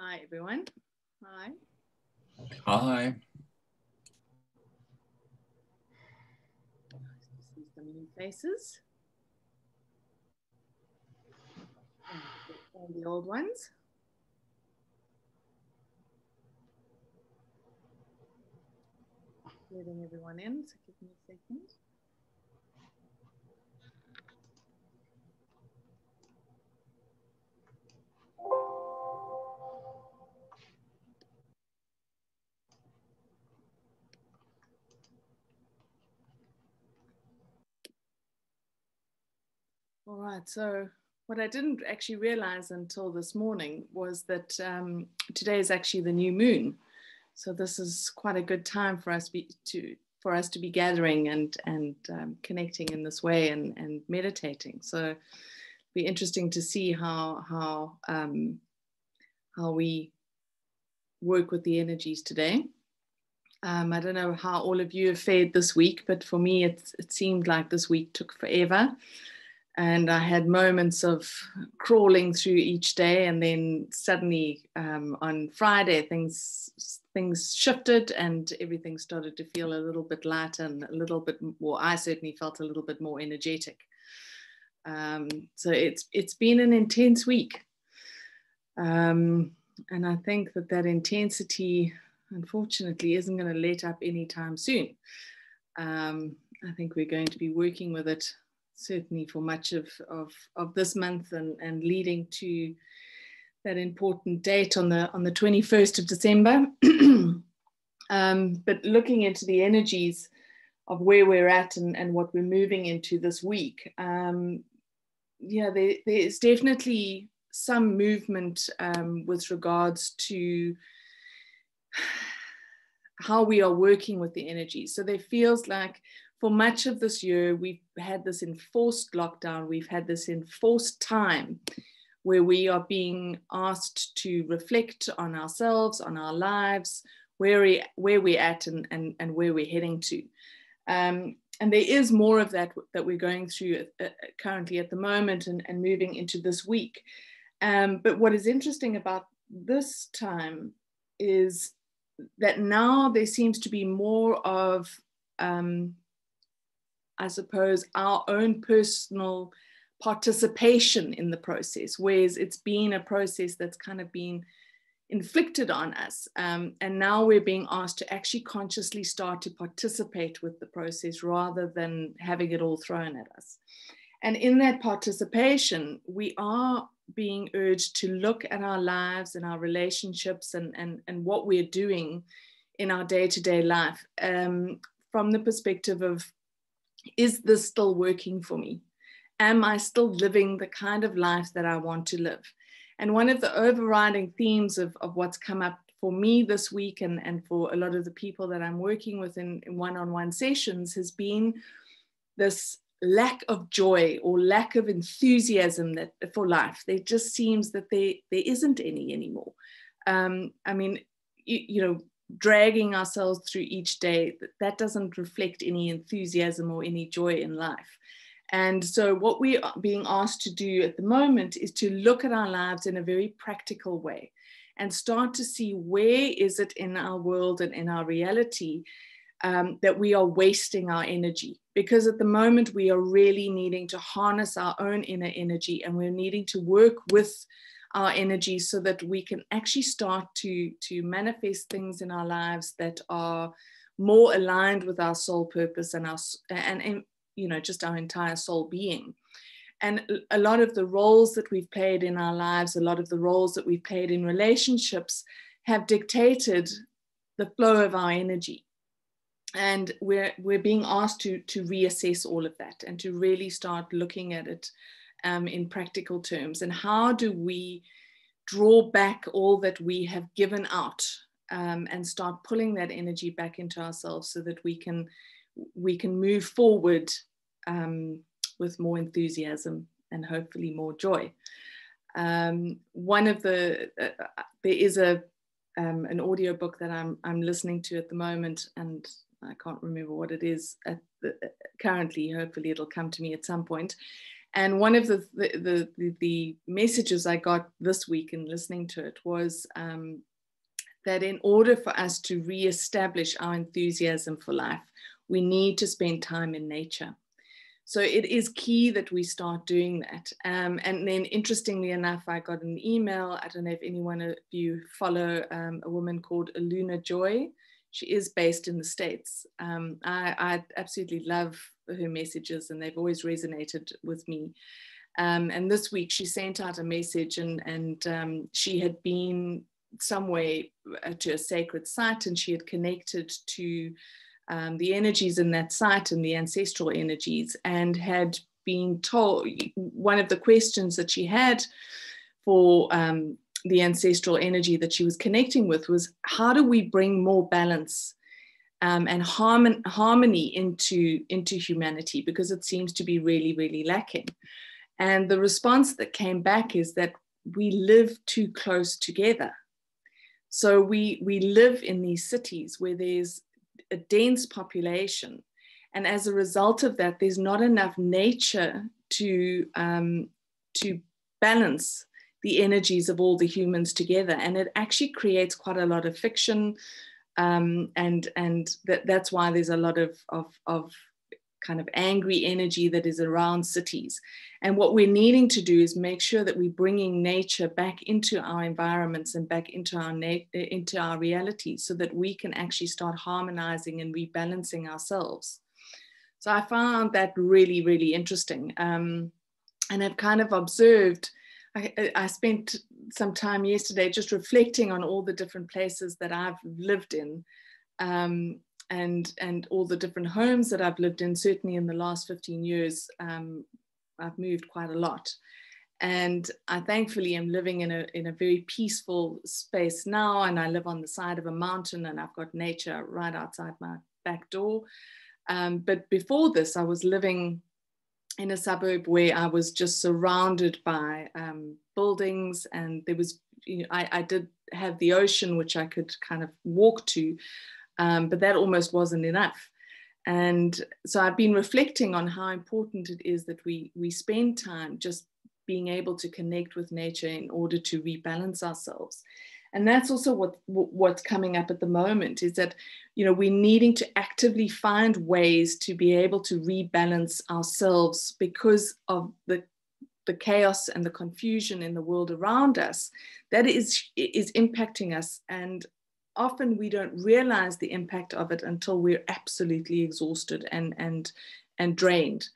Hi, everyone. Hi. Hi. Nice to see some new faces. And the old ones. Letting everyone in, so give me a second. All right, so what I didn't actually realize until this morning was that today is actually the new moon. So this is quite a good time for us to be gathering and connecting in this way and meditating. So it'll be interesting to see how we work with the energies today. I don't know how all of you have fared this week, but for me, it seemed like this week took forever. And I had moments of crawling through each day, and then suddenly on Friday things shifted, and everything started to feel a little bit lighter and a little bit more. I certainly felt a little bit more energetic. So it's been an intense week, and I think that intensity, unfortunately, isn't going to let up anytime soon. I think we're going to be working with it certainly for much of this month and leading to that important date on the 21st of December. But looking into the energies of where we're at and what we're moving into this week, there's definitely some movement with regards to how we are working with the energy. So there feels like for much of this year, we've had this enforced lockdown. We've had this enforced time where we are being asked to reflect on ourselves, on our lives, where we're at and where we're heading to. And there is more of that we're going through currently at the moment and moving into this week. But what is interesting about this time is that now there seems to be more of, I suppose, our own personal participation in the process, whereas it's been a process that's kind of been inflicted on us. And now we're being asked to actually consciously start to participate with the process rather than having it all thrown at us. And in that participation, we are being urged to look at our lives and our relationships and what we're doing in our day-to-day life from the perspective of, is this still working for me? Am I still living the kind of life that I want to live? And one of the overriding themes of what's come up for me this week and for a lot of the people that I'm working with in one-on-one sessions has been this lack of joy or lack of enthusiasm for life. There just seems that there isn't any anymore. I mean, dragging ourselves through each day, that doesn't reflect any enthusiasm or any joy in life. And so what we are being asked to do at the moment is to look at our lives in a very practical way and start to see where is it in our world and in our reality that we are wasting our energy. Because at the moment we are really needing to harness our own inner energy, and we're needing to work with our energy so that we can actually start to manifest things in our lives that are more aligned with our soul purpose and just our entire soul being. And a lot of the roles that we've played in our lives, a lot of the roles that we've played in relationships have dictated the flow of our energy. And we're being asked to reassess all of that and to really start looking at it in practical terms. And how do we draw back all that we have given out and start pulling that energy back into ourselves so that we can move forward with more enthusiasm and hopefully more joy. There is an audio book that I'm listening to at the moment, and I can't remember what it is currently. Hopefully it'll come to me at some point. And one of the messages I got this week in listening to it was that in order for us to reestablish our enthusiasm for life, we need to spend time in nature. So it is key that we start doing that. And then interestingly enough, I got an email. I don't know if anyone of you follow a woman called Aluna Joy. She is based in the States. I absolutely love her messages, and they've always resonated with me. And this week she sent out a message, and she had been somewhere to a sacred site, and she had connected to the energies in that site and the ancestral energies, and had been told one of the questions that she had for the ancestral energy that she was connecting with was, how do we bring more balance and harmony into humanity, because it seems to be really, really lacking. And the response that came back is that we live too close together. So we live in these cities where there's a dense population, and as a result of that, there's not enough nature to balance the energies of all the humans together, and it actually creates quite a lot of fiction, and that's why there's a lot of kind of angry energy that is around cities. And what we're needing to do is make sure that we're bringing nature back into our environments and back into our reality, so that we can actually start harmonizing and rebalancing ourselves. So I found that really, really interesting. And I've kind of observed, I spent some time yesterday just reflecting on all the different places that I've lived in, and all the different homes that I've lived in. Certainly in the last 15 years, I've moved quite a lot. And I thankfully am living in a very peaceful space now, and I live on the side of a mountain, and I've got nature right outside my back door. But before this, I was living in a suburb where I was just surrounded by buildings, and there was, I did have the ocean, which I could kind of walk to, but that almost wasn't enough. And so I've been reflecting on how important it is that we spend time just being able to connect with nature in order to rebalance ourselves. And that's also what's coming up at the moment, is that, we're needing to actively find ways to be able to rebalance ourselves because of the chaos and the confusion in the world around us that is impacting us. And often we don't realize the impact of it until we're absolutely exhausted and drained.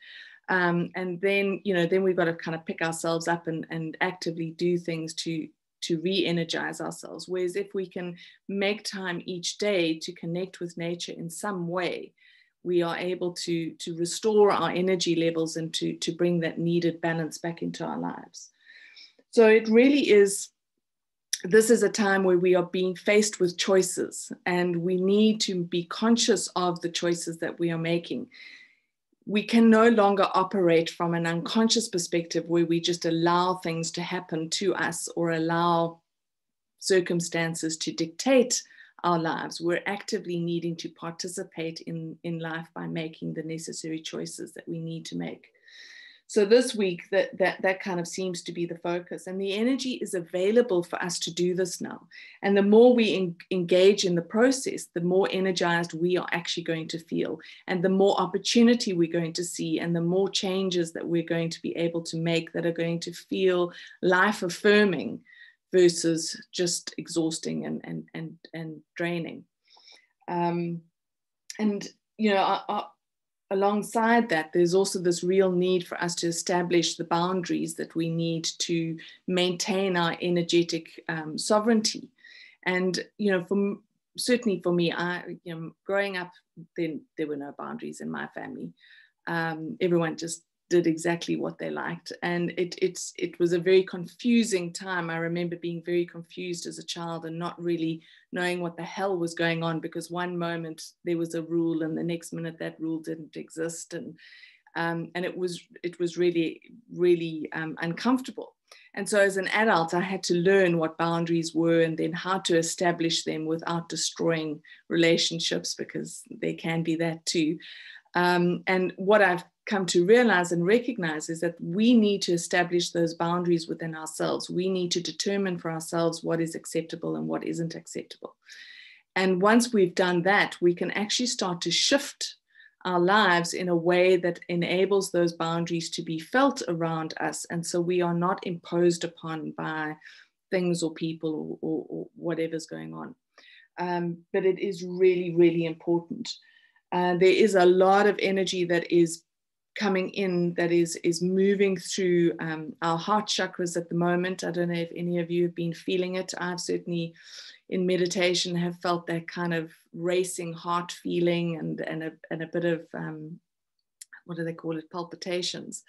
And then, then we've got to kind of pick ourselves up and actively do things to re-energize ourselves. Whereas if we can make time each day to connect with nature in some way, we are able to restore our energy levels and to bring that needed balance back into our lives. So it really is, this is a time where we are being faced with choices, and we need to be conscious of the choices that we are making. We can no longer operate from an unconscious perspective where we just allow things to happen to us or allow circumstances to dictate our lives. We're actively needing to participate in life by making the necessary choices that we need to make. So this week, that kind of seems to be the focus, and the energy is available for us to do this now. And the more we engage in the process, the more energized we are actually going to feel, and the more opportunity we're going to see, and the more changes that we're going to be able to make that are going to feel life affirming versus just exhausting and draining. Alongside that, there's also this real need for us to establish the boundaries that we need to maintain our energetic sovereignty. And, certainly for me, growing up, then there were no boundaries in my family. Everyone just did exactly what they liked. And it was a very confusing time. I remember being very confused as a child and not really knowing what the hell was going on, because one moment there was a rule and the next minute that rule didn't exist. And it was really, really uncomfortable. And so as an adult, I had to learn what boundaries were and then how to establish them without destroying relationships, because they can be that too. And what I've come to realize and recognize is that we need to establish those boundaries within ourselves. We need to determine for ourselves what is acceptable and what isn't acceptable. And once we've done that, we can actually start to shift our lives in a way that enables those boundaries to be felt around us. And so we are not imposed upon by things or people or whatever's going on. But it is really, really important. There is a lot of energy that is coming in, that is moving through our heart chakras at the moment. I don't know if any of you have been feeling it. I've certainly in meditation have felt that kind of racing heart feeling and a bit of, what do they call it, palpitations.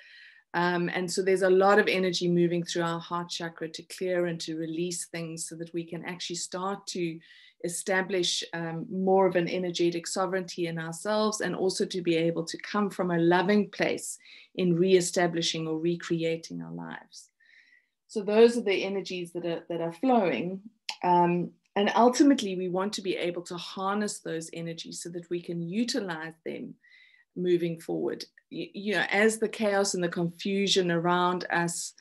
And so there's a lot of energy moving through our heart chakra to clear and to release things so that we can actually start to establish more of an energetic sovereignty in ourselves, and also to be able to come from a loving place in reestablishing or recreating our lives. So those are the energies that are flowing. And ultimately, we want to be able to harness those energies so that we can utilize them moving forward. You know, as the chaos and the confusion around us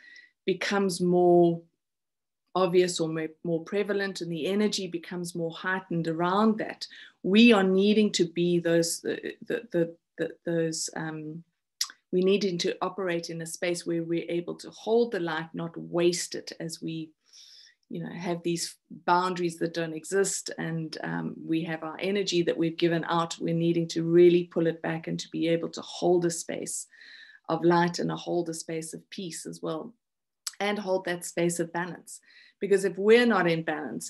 becomes more obvious or more prevalent, and the energy becomes more heightened around that, we are needing to be we needing to operate in a space where we're able to hold the light, not waste it, as we, you know, have these boundaries that don't exist, and we have our energy that we've given out. We're needing to really pull it back and to be able to hold a space of light and hold a space of peace as well, and hold that space of balance. Because if we're not in balance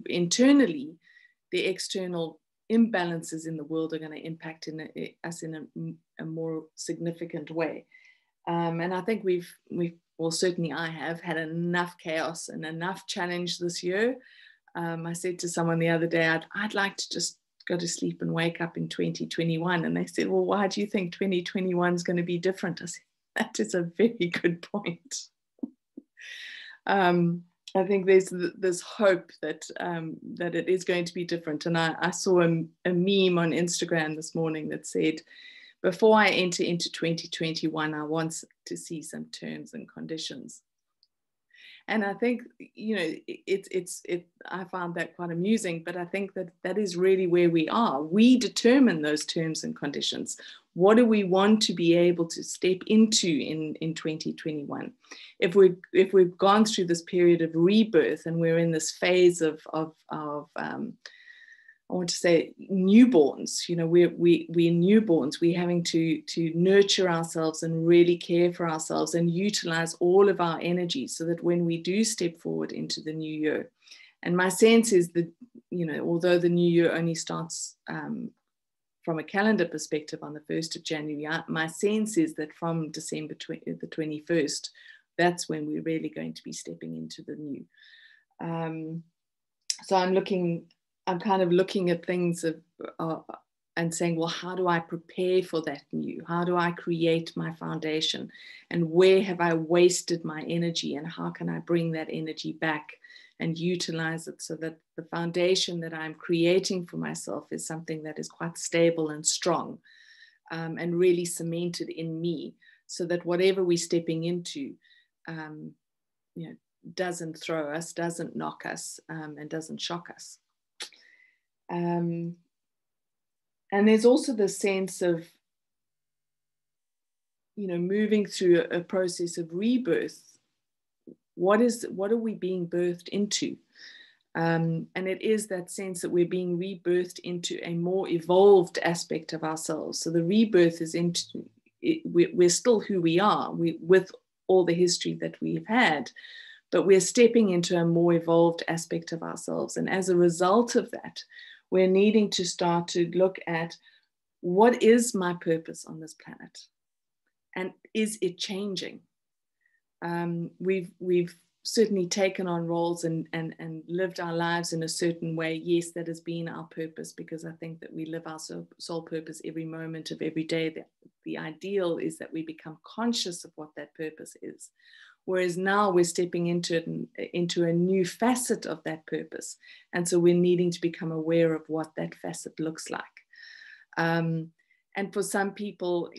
internally, the external imbalances in the world are going to impact us in a more significant way. And I think well, certainly I have had enough chaos and enough challenge this year. I said to someone the other day, I'd like to just go to sleep and wake up in 2021. And they said, well, why do you think 2021 is going to be different? I said, that is a very good point. I think there's this hope that it is going to be different. And I saw a meme on Instagram this morning that said, before I enter into 2021, I want to see some terms and conditions. And I think, you know, I found that quite amusing, but I think that is really where we are. We determine those terms and conditions. What do we want to be able to step into in 2021? If we've gone through this period of rebirth and we're in this phase of I want to say newborns, you know, we're newborns. We're having to nurture ourselves and really care for ourselves and utilize all of our energy so that when we do step forward into the new year, and my sense is that, you know, although the new year only starts from a calendar perspective on the 1st of January, my sense is that from December the 21st, that's when we're really going to be stepping into the new. So I'm kind of looking at things and saying, well, how do I prepare for that new? How do I create my foundation? And where have I wasted my energy? And how can I bring that energy back and utilize it so that the foundation that I'm creating for myself is something that is quite stable and strong, and really cemented in me, so that whatever we're stepping into, you know, doesn't throw us, doesn't knock us, and doesn't shock us. And there's also the sense of, you know, moving through a process of rebirth. What are we being birthed into? And it is that sense that we're being rebirthed into a more evolved aspect of ourselves. So the rebirth is we're still who we are, with all the history that we've had, but we're stepping into a more evolved aspect of ourselves. And as a result of that, we're needing to start to look at, what is my purpose on this planet? And is it changing? We've certainly taken on roles and lived our lives in a certain way. Yes, that has been our purpose, because I think that we live our soul purpose every moment of every day. The ideal is that we become conscious of what that purpose is. Whereas now we're stepping into a new facet of that purpose. And so we're needing to become aware of what that facet looks like. And And for some people,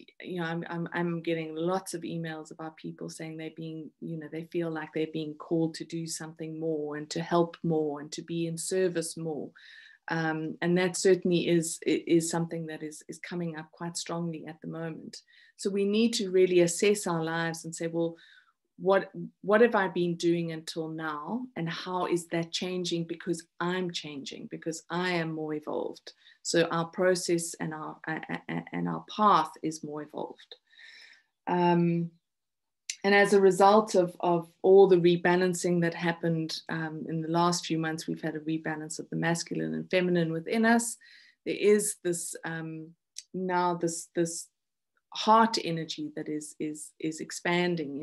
I'm getting lots of emails about people saying they're being, they feel like they're being called to do something more and to help more and to be in service more. And that certainly is something that is coming up quite strongly at the moment. So we need to really assess our lives and say, well, what have I been doing until now, and how is that changing because I'm changing, because I am more evolved. So our process and our path is more evolved. And as a result of all the rebalancing that happened in the last few months, we've had a rebalance of the masculine and feminine within us. There is this now this heart energy that is expanding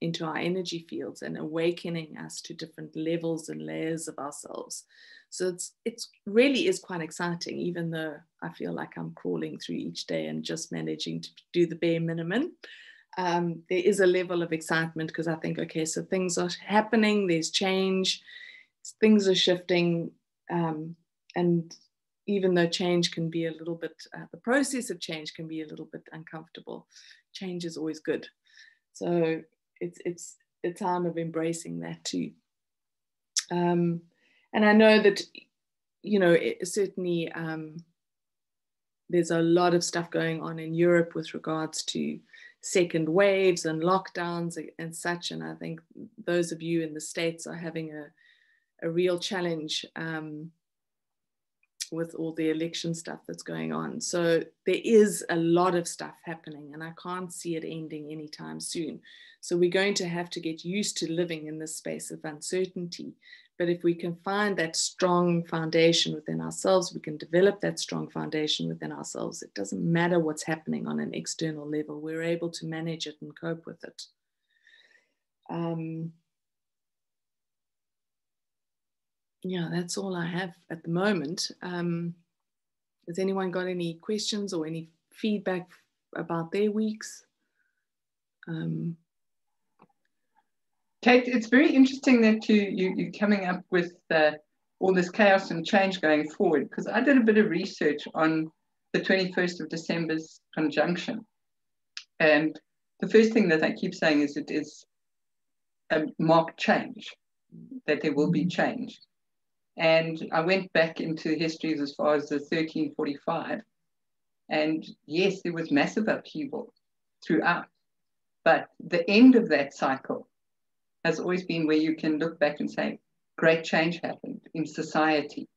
into our energy fields and awakening us to different levels and layers of ourselves. So it's really is quite exciting, even though I feel like I'm crawling through each day and just managing to do the bare minimum. There is a level of excitement because I think, okay, so things are happening, there's change, things are shifting, and even though change can be a little bit, the process of change can be a little bit uncomfortable, change is always good. So it's a time of embracing that too. And I know that, certainly there's a lot of stuff going on in Europe with regards to second waves and lockdowns and such. And I think those of you in the States are having a real challenge with all the election stuff that's going on. So there is a lot of stuff happening and I can't see it ending anytime soon. So we're going to have to get used to living in this space of uncertainty. But if we can find that strong foundation within ourselves, we can develop that strong foundation within ourselves. It doesn't matter what's happening on an external level. We're able to manage it and cope with it. Yeah, that's all I have at the moment. Has anyone got any questions or any feedback about their weeks? Kate, it's very interesting that you're coming up with all this chaos and change going forward, because I did a bit of research on the 21st of December's conjunction. And the first thing that I keep saying is it is a marked change, that there will be change. And I went back into histories as far as the 1345. And yes, there was massive upheaval throughout. But the end of that cycle has always been where you can look back and say, great change happened in society.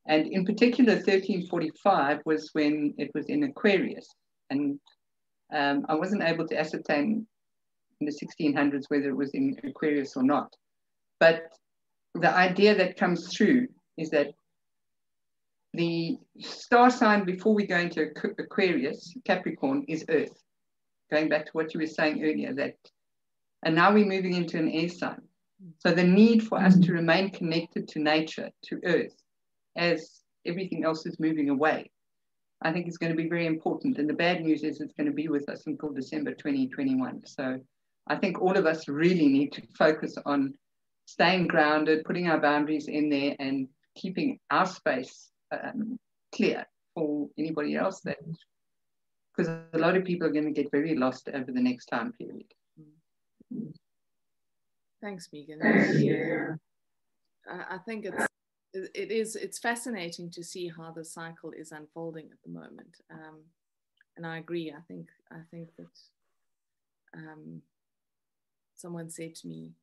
And in particular, 1345 was when it was in Aquarius. And I wasn't able to ascertain in the 1600s whether it was in Aquarius or not. But the idea that comes through is that the star sign before we go into Aquarius, Capricorn, is Earth. Going back to what you were saying earlier, that, and now we're moving into an air sign. So the need for us to remain connected to nature, to Earth, as everything else is moving away, I think is going to be very important. And the bad news is it's going to be with us until December 2021. So I think all of us really need to focus on staying grounded, putting our boundaries in there and keeping our space clear for anybody else, that, because a lot of people are going to get very lost over the next time period. Thanks, Megan. I think it's fascinating to see how the cycle is unfolding at the moment, and I agree. I think that someone said to me,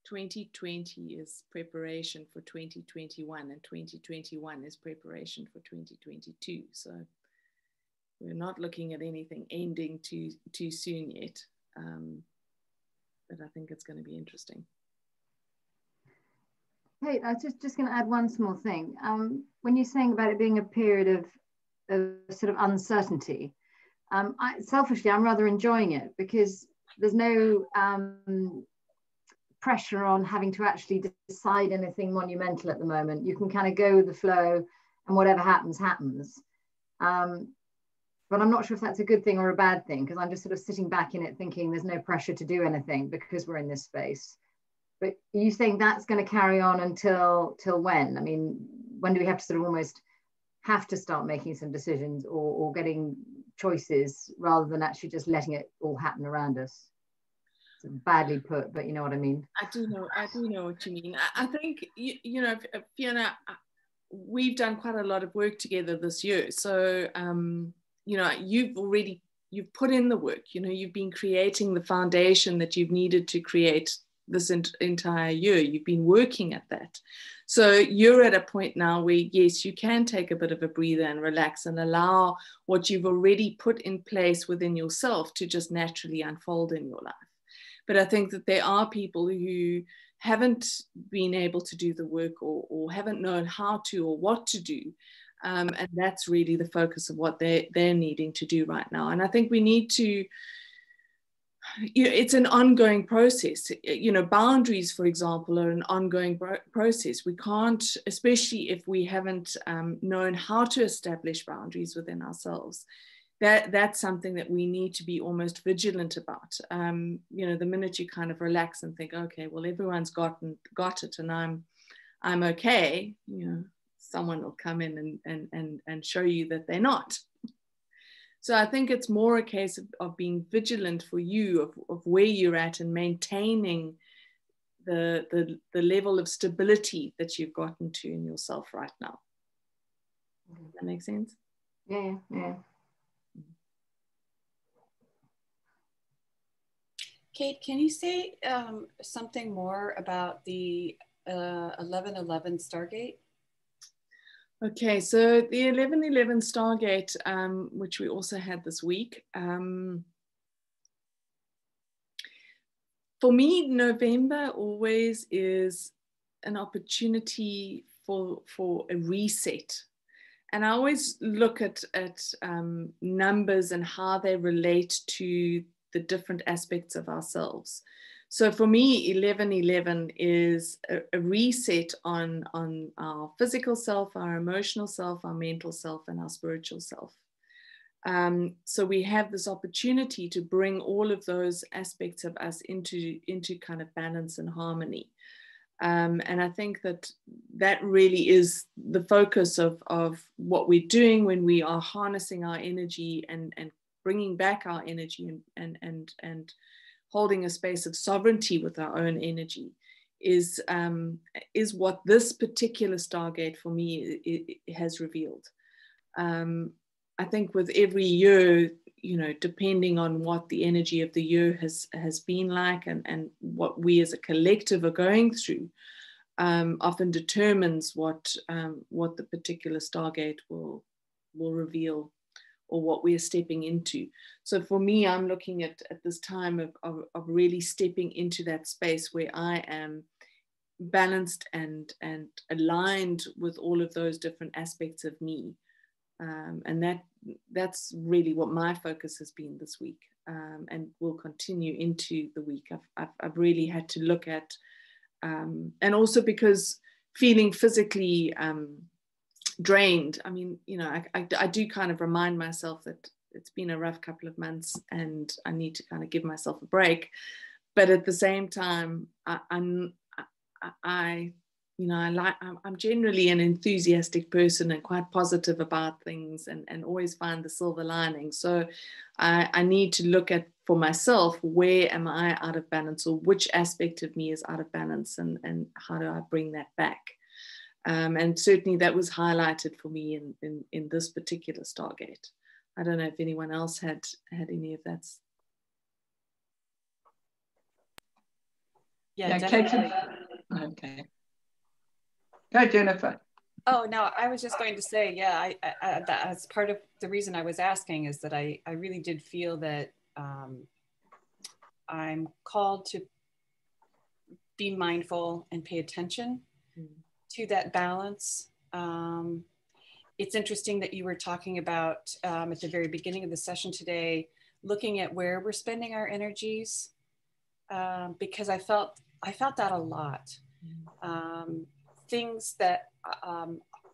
2020 is preparation for 2021, and 2021 is preparation for 2022. So we're not looking at anything ending too soon yet, but I think it's going to be interesting. Hey, I was just going to add one small thing. When you're saying about it being a period of sort of uncertainty, selfishly, I'm rather enjoying it, because there's no pressure on having to actually decide anything monumental at the moment. You can kind of go with the flow, and whatever happens, happens. But I'm not sure if that's a good thing or a bad thing, because I'm just sort of sitting back in it thinking there's no pressure to do anything because we're in this space. But are you saying that's going to carry on until when? I mean, when do we have to sort of almost have to start making some decisions or getting choices rather than actually just letting it all happen around us. It's badly put, but you know what I mean. I do know what you mean. I think, you know, Fiona, we've done quite a lot of work together this year. So, you know, you've put in the work, you know, you've been creating the foundation that you've needed to create this entire year. You've been working at that. So you're at a point now where, yes, you can take a bit of a breather and relax and allow what you've already put in place within yourself to just naturally unfold in your life. But I think that there are people who haven't been able to do the work or haven't known how to or what to do. And that's really the focus of what they're needing to do right now. And I think we need to, you know, it's an ongoing process. You know, boundaries, for example, are an ongoing process. We can't, especially if we haven't known how to establish boundaries within ourselves. That's something that we need to be almost vigilant about. You know, the minute you kind of relax and think, okay, well, everyone's got it, and I'm okay. You know, someone will come in and show you that they're not. So I think it's more a case of being vigilant for you of where you're at and maintaining the level of stability that you've gotten to in yourself right now. Does that make sense? Yeah. Kate, can you say something more about the 1111 Stargate? Okay, so the 1111 Stargate, which we also had this week, for me, November always is an opportunity for a reset. And I always look at numbers and how they relate to the different aspects of ourselves. So for me, 1111 is a reset on our physical self, our emotional self, our mental self, and our spiritual self. So we have this opportunity to bring all of those aspects of us into kind of balance and harmony. And I think that really is the focus of what we're doing when we are harnessing our energy and bringing back our energy and holding a space of sovereignty with our own energy is what this particular Stargate for me it has revealed. I think with every year, you know, depending on what the energy of the year has been like and what we as a collective are going through, often determines what the particular Stargate will reveal or what we are stepping into. So for me, I'm looking at this time of really stepping into that space where I am balanced and aligned with all of those different aspects of me. And that's really what my focus has been this week, and will continue into the week. I've really had to look at, and also because feeling physically drained. I mean, you know, I do kind of remind myself that it's been a rough couple of months and I need to kind of give myself a break. But at the same time, I'm generally an enthusiastic person and quite positive about things and always find the silver lining. So I need to look at for myself, where am I out of balance, or which aspect of me is out of balance, and how do I bring that back? And certainly that was highlighted for me in this particular Stargate. I don't know if anyone else had any of that. Yeah, definitely. Okay. Go, Jennifer. Oh, no, I was just going to say, yeah, that's part of the reason I was asking, is that I really did feel that I'm called to be mindful and pay attention to that balance. It's interesting that you were talking about at the very beginning of the session today, looking at where we're spending our energies, because I felt that a lot. Things that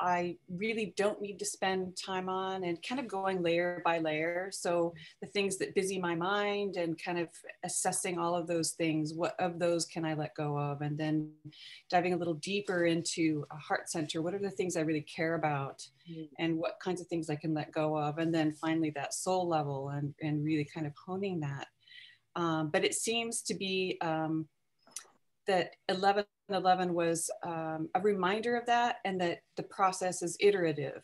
I really don't need to spend time on, and kind of going layer by layer. So the things that busy my mind and kind of assessing all of those things, what of those can I let go of? And then diving a little deeper into a heart center. What are the things I really care about, and what kinds of things I can let go of? And then finally that soul level, and really kind of honing that. But it seems to be that 1111 was a reminder of that, and that the process is iterative,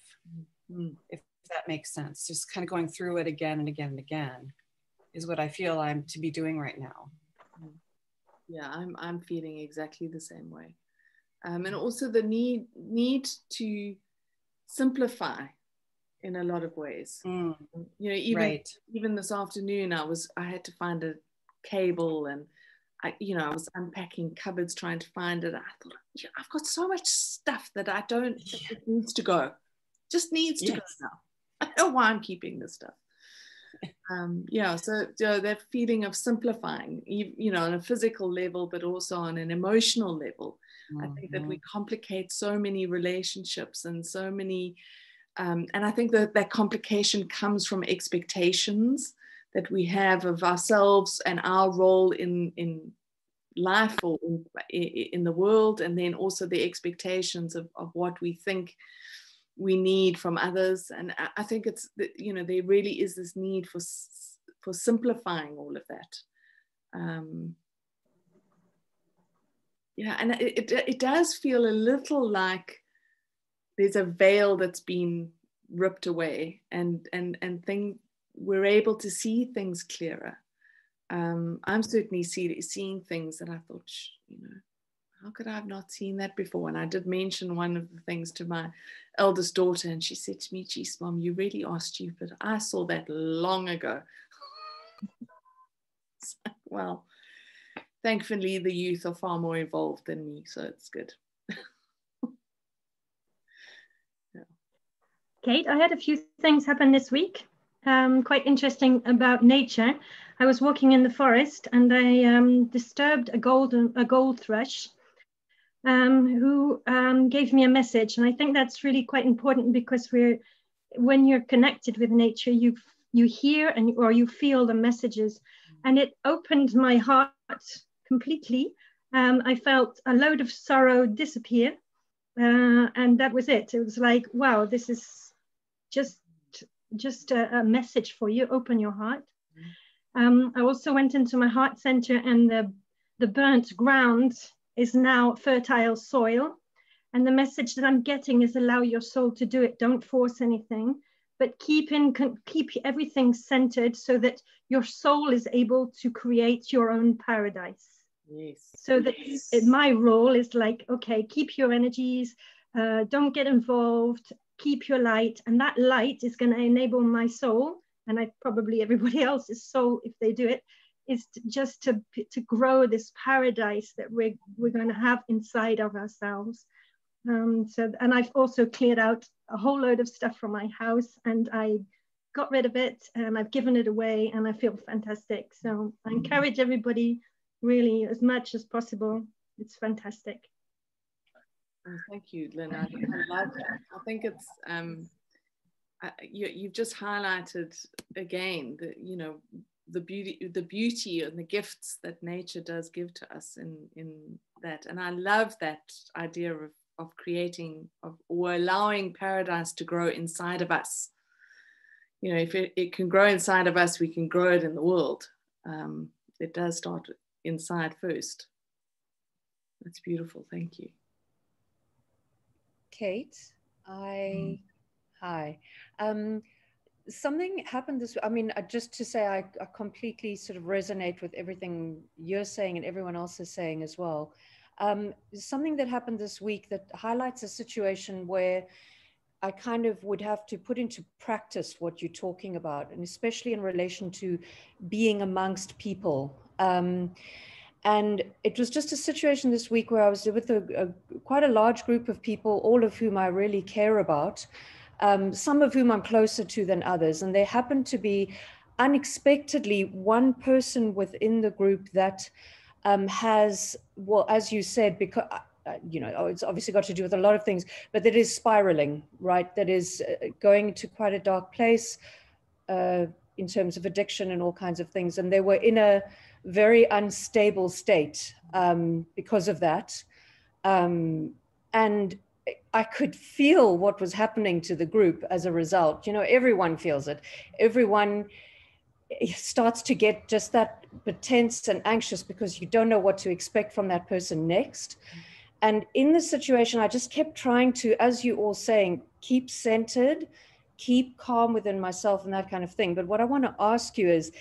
if that makes sense. Just kind of going through it again and again and again is what I feel I'm to be doing right now. Yeah, I'm feeling exactly the same way. And also the need to simplify in a lot of ways. You know, even this afternoon I had to find a cable, and I was unpacking cupboards trying to find it. I thought, yeah, I've got so much stuff that I don't think it needs to go. Just needs to go now. I don't know why I'm keeping this stuff. So that feeling of simplifying, you know, on a physical level, but also on an emotional level. I think that we complicate so many relationships and so many, and I think that complication comes from expectations that we have of ourselves and our role in life or in the world, and then also the expectations of what we think we need from others. And I think it's, you know, there really is this need for simplifying all of that. And it does feel a little like there's a veil that's been ripped away, and we're able to see things clearer. I'm certainly seeing things that I thought, you know, how could I have not seen that before? And I did mention one of the things to my eldest daughter, and she said to me, geez, Mom, you really are stupid. I saw that long ago. Well, thankfully the youth are far more evolved than me, so it's good. Kate, I had a few things happen this week, quite interesting about nature. I was walking in the forest, and I disturbed a gold thrush, who gave me a message. And I think that's really quite important, because when you're connected with nature, you hear or you feel the messages, and it opened my heart completely. I felt a load of sorrow disappear, and that was it. It was like, wow, this is just a message for you. Open your heart. I also went into my heart center, and the burnt ground is now fertile soil. And the message that I'm getting is, allow your soul to do it. Don't force anything, but keep everything centered, so that your soul is able to create your own paradise. Yes. So that my role is like, okay, keep your energies, don't get involved, keep your light. And that light is going to enable my soul, and probably everybody else's soul, if they do it, is to grow this paradise that we're going to have inside of ourselves. And I've also cleared out a whole load of stuff from my house, and I got rid of it, and I've given it away, and I feel fantastic. So I encourage everybody, really, as much as possible. It's fantastic. Oh, thank you, Lynn. I love that. I think it's you've just highlighted again that, you know, the beauty and the gifts that nature does give to us in that. And I love that idea of creating or allowing paradise to grow inside of us. You know, if it can grow inside of us, we can grow it in the world. It does start inside first. That's beautiful. Thank you. Kate, hi. Something happened this, I mean, just to say, I completely sort of resonate with everything you're saying and everyone else is saying as well. Something that happened this week that highlights a situation where I kind of would have to put into practice what you're talking about, and especially in relation to being amongst people. And it was just a situation this week where I was with quite a large group of people, all of whom I really care about, some of whom I'm closer to than others. And there happened to be unexpectedly one person within the group that has, well, as you said, because you know, it's obviously got to do with a lot of things, but that is spiraling, right? That is going to quite a dark place in terms of addiction and all kinds of things. And they were in a very unstable state because of that. And I could feel what was happening to the group as a result. You know, everyone feels it. Everyone starts to get just that bit tense and anxious because you don't know what to expect from that person next. And in this situation, I just kept trying to, as you all saying, keep centered, keep calm within myself and that kind of thing. But what I want to ask you is,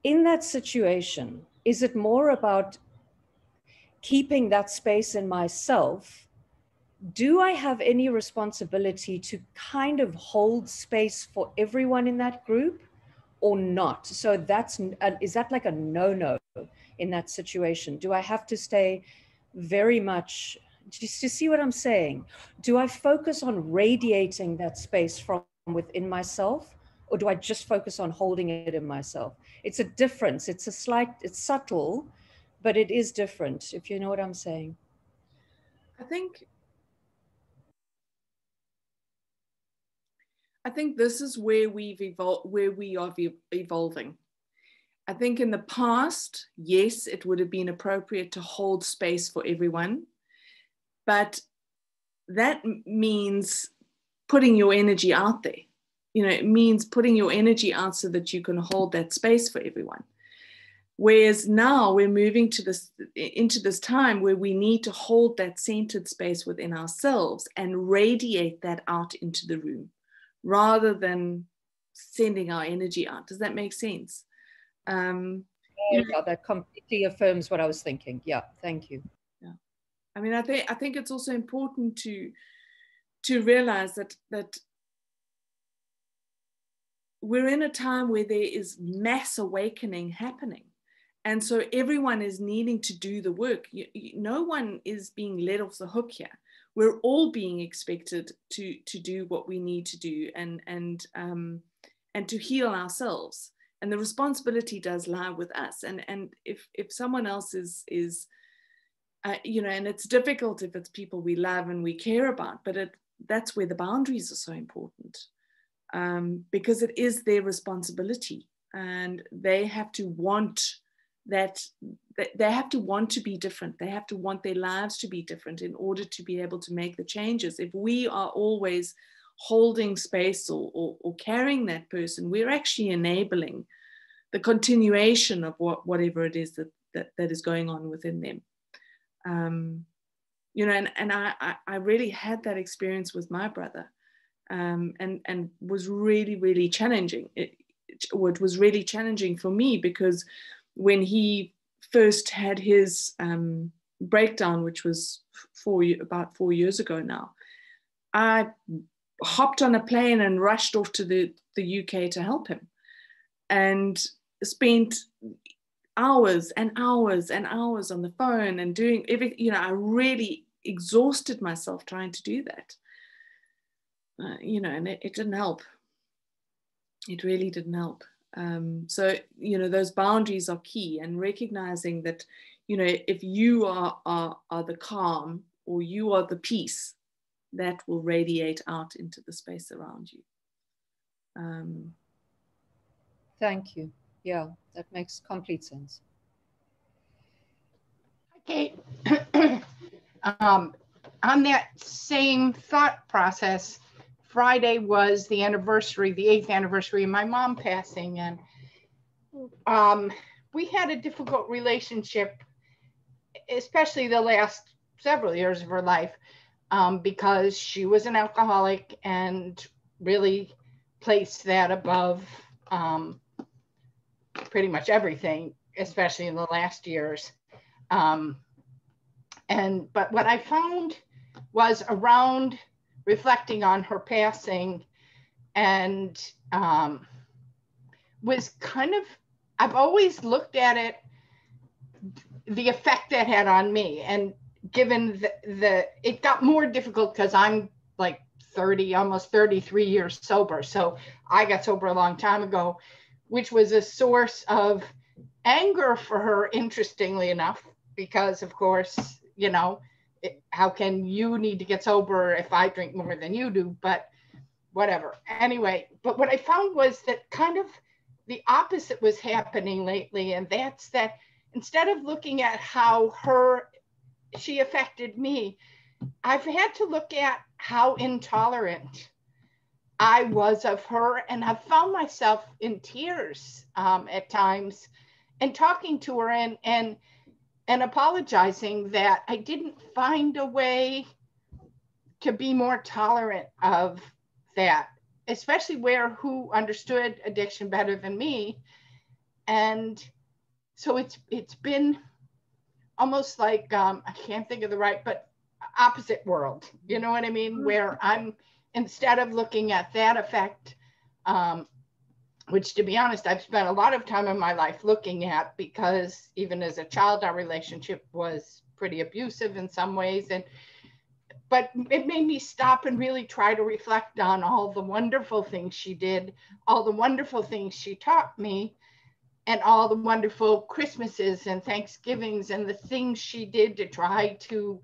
in that situation, is it more about keeping that space in myself? Do I have any responsibility to kind of hold space for everyone in that group or not? So that's, is that like a no-no in that situation? Do I have to stay very much, just to see what I'm saying? Do I focus on radiating that space from within myself, or do I just focus on holding it in myself? It's a difference. It's a slight, it's subtle, but it is different, if you know what I'm saying. I think this is where we've evolved, where we are evolving. I think in the past, yes, it would have been appropriate to hold space for everyone, but that means putting your energy out there. You know, it means putting your energy out so that you can hold that space for everyone. Whereas now we're moving to into this time where we need to hold that centered space within ourselves and radiate that out into the room, rather than sending our energy out. Does that make sense? Yeah, that completely affirms what I was thinking. Yeah, thank you. Yeah, I mean, I think it's also important to realize that we're in a time where there is mass awakening happening, and so everyone is needing to do the work. No one is being let off the hook here. We're all being expected to do what we need to do and to heal ourselves. And the responsibility does lie with us. And if someone else is you know, and it's difficult if it's people we love and we care about, but that's where the boundaries are so important, because it is their responsibility, and they have to want that. They have to want to be different. They have to want their lives to be different in order to be able to make the changes. If we are always holding space or carrying that person, we're actually enabling the continuation of whatever it is that is going on within them. You know, and I really had that experience with my brother, and was really, really challenging. It was really challenging for me, because when he first had his breakdown, which was about 4 years ago now, I hopped on a plane and rushed off to the UK to help him, and spent hours and hours and hours on the phone and doing everything. You know, I really exhausted myself trying to do that. You know, and it didn't help. It really didn't help. So, you know, those boundaries are key, and recognizing that, you know, if you are the calm, or you are the peace, that will radiate out into the space around you. Thank you. Yeah, that makes complete sense. Okay. On that same thought process, Friday was the anniversary, the 8th anniversary of my mom passing, and we had a difficult relationship, especially the last several years of her life, because she was an alcoholic and really placed that above pretty much everything, especially in the last years. But what I found was, around reflecting on her passing, and was kind of, I've always looked at it, the effect that had on me. And given it got more difficult because I'm like 30, almost 33 years sober. So I got sober a long time ago, which was a source of anger for her, interestingly enough, because of course, you know, how can you need to get sober if I drink more than you do? But whatever. Anyway, but what I found was that kind of the opposite was happening lately. And that's that instead of looking at how she affected me, I've had to look at how intolerant I was of her. And I've found myself in tears at times and talking to her and apologizing that I didn't find a way to be more tolerant of that, especially who understood addiction better than me. And so it's been almost like, I can't think of the right, but opposite world, you know what I mean? Where I'm, instead of looking at that effect, which to be honest, I've spent a lot of time in my life looking at, because even as a child, our relationship was pretty abusive in some ways. But it made me stop and really try to reflect on all the wonderful things she did, all the wonderful things she taught me, and all the wonderful Christmases and Thanksgivings and the things she did to try to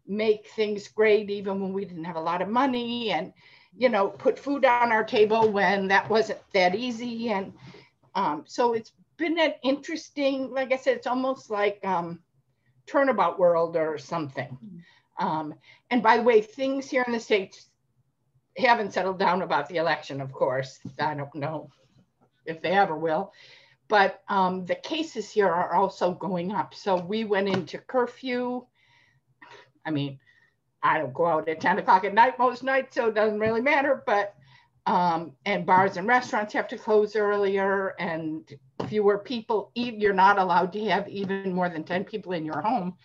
make things great, even when we didn't have a lot of money, and, you know, put food on our table when that wasn't that easy. And so it's been an interesting, like I said, it's almost like turnabout world or something. And by the way, things here in the States haven't settled down about the election, of course. I don't know if they ever will. But the cases here are also going up. So we went into curfew. I mean, I don't go out at 10 o'clock at night most nights, so it doesn't really matter. But, and bars and restaurants have to close earlier, and fewer people. You're not allowed to have even more than 10 people in your home.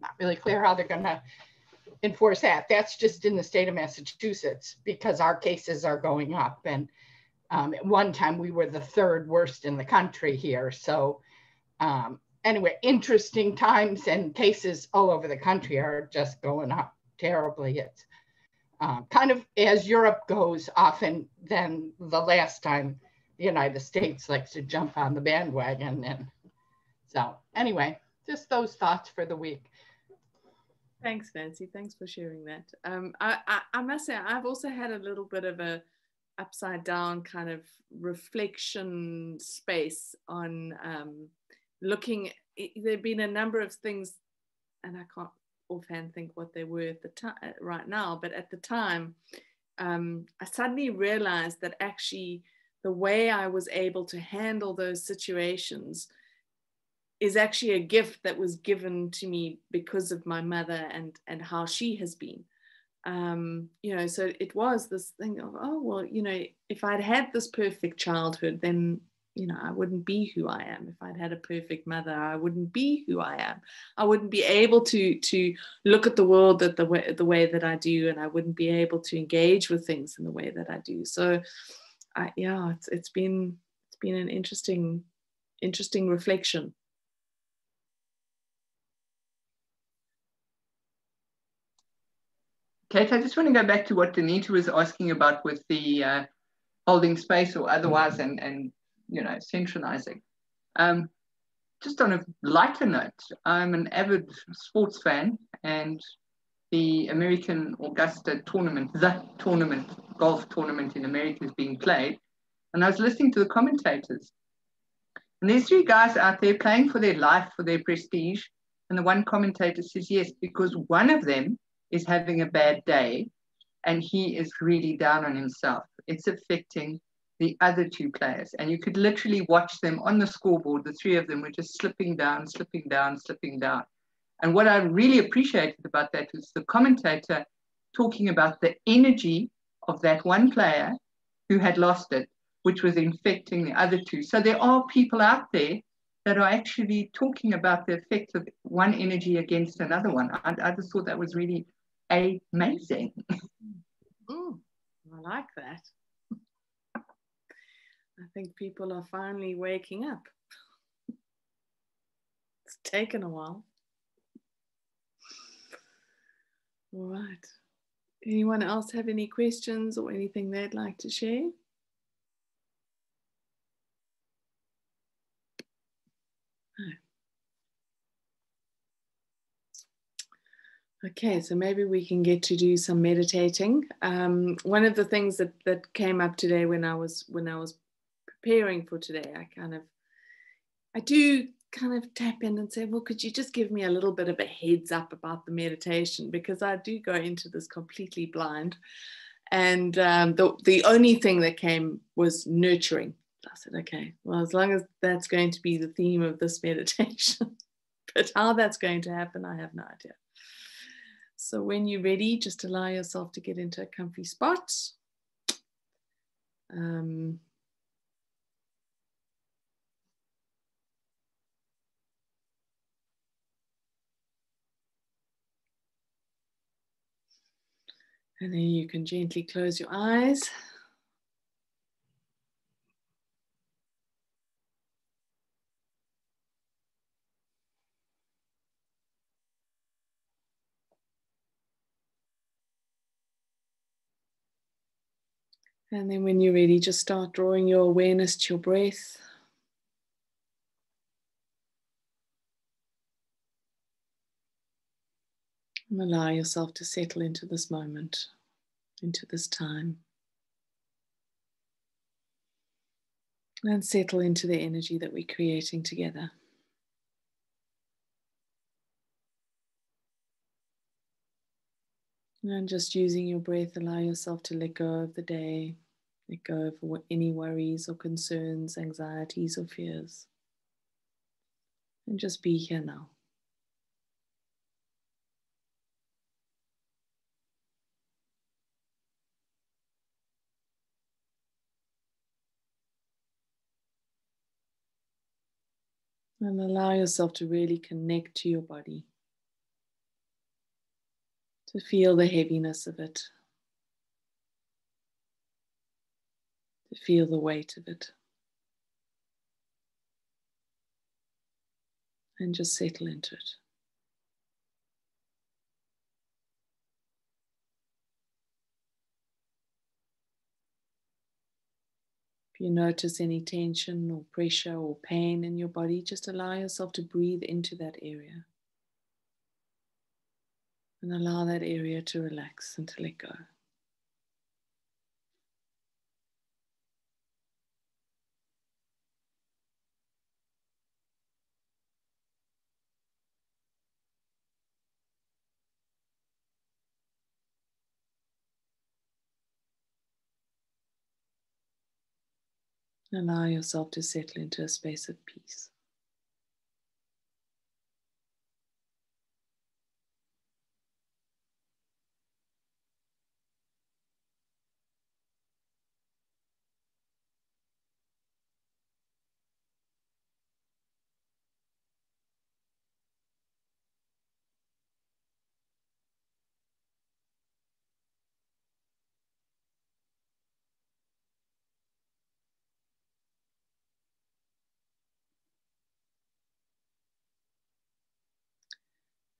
Not really clear how they're going to enforce that. That's just in the state of Massachusetts, because our cases are going up. And at one time we were the third worst in the country here. So anyway, interesting times, and cases all over the country are just going up terribly. It's kind of as Europe goes often than the last time the United States likes to jump on the bandwagon. And so anyway, just those thoughts for the week. Thanks, Nancy. Thanks for sharing that. I must say, I've also had a little bit of a upside down kind of reflection space on looking. There've been a number of things, and I can't offhand think what they were at the time right now, but at the time, I suddenly realized that actually the way I was able to handle those situations is actually a gift that was given to me because of my mother and how she has been. You know, so it was this thing of, oh, well, you know, if I'd had this perfect childhood, then, you know, I wouldn't be who I am. If I'd had a perfect mother, I wouldn't be who I am. I wouldn't be able to look at the world the way that I do, and I wouldn't be able to engage with things in the way that I do. So, yeah, it's been an interesting reflection. Kate, I just want to go back to what Danita was asking about with the holding space or otherwise, and you know, centralizing. Just on a lighter note, I'm an avid sports fan, and the American Augusta tournament, the golf tournament in America is being played. And I was listening to the commentators, and there's three guys out there playing for their life, for their prestige. And the one commentator says, yes, because one of them is having a bad day and he is really down on himself. It's affecting the other two players. And you could literally watch them on the scoreboard. The three of them were just slipping down, slipping down, slipping down. And what I really appreciated about that was the commentator talking about the energy of that one player who had lost it, which was infecting the other two. So there are people out there that are actually talking about the effect of one energy against another one. I just thought that was really amazing. I like that. I think people are finally waking up. It's taken a while. All right. Anyone else have any questions or anything they'd like to share? Okay, so maybe we can get to do some meditating. One of the things that came up today when I was preparing for today, I do kind of tap in and say, well, could you just give me a little bit of a heads up about the meditation, because I do go into this completely blind. And the only thing that came was nurturing. I said, okay, well, as long as that's going to be the theme of this meditation, but how that's going to happen, I have no idea. So when you're ready, just allow yourself to get into a comfy spot. And then you can gently close your eyes. And then when you're ready, just start drawing your awareness to your breath. And allow yourself to settle into this moment, into this time. And settle into the energy that we're creating together. And just using your breath, allow yourself to let go of the day, let go of any worries or concerns, anxieties or fears. And just be here now. And allow yourself to really connect to your body, to feel the heaviness of it, to feel the weight of it. And just settle into it. If you notice any tension or pressure or pain in your body, just allow yourself to breathe into that area. And allow that area to relax and to let go. Allow yourself to settle into a space of peace.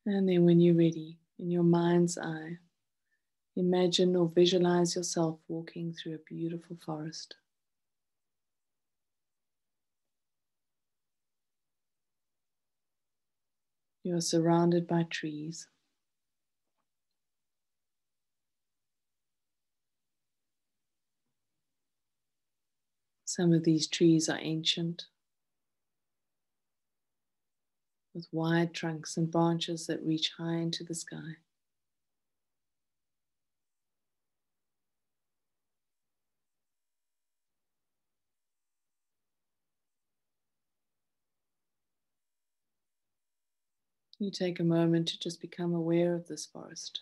And then when you're ready, in your mind's eye, imagine or visualize yourself walking through a beautiful forest. You are surrounded by trees. Some of these trees are ancient, with wide trunks and branches that reach high into the sky. You take a moment to just become aware of this forest.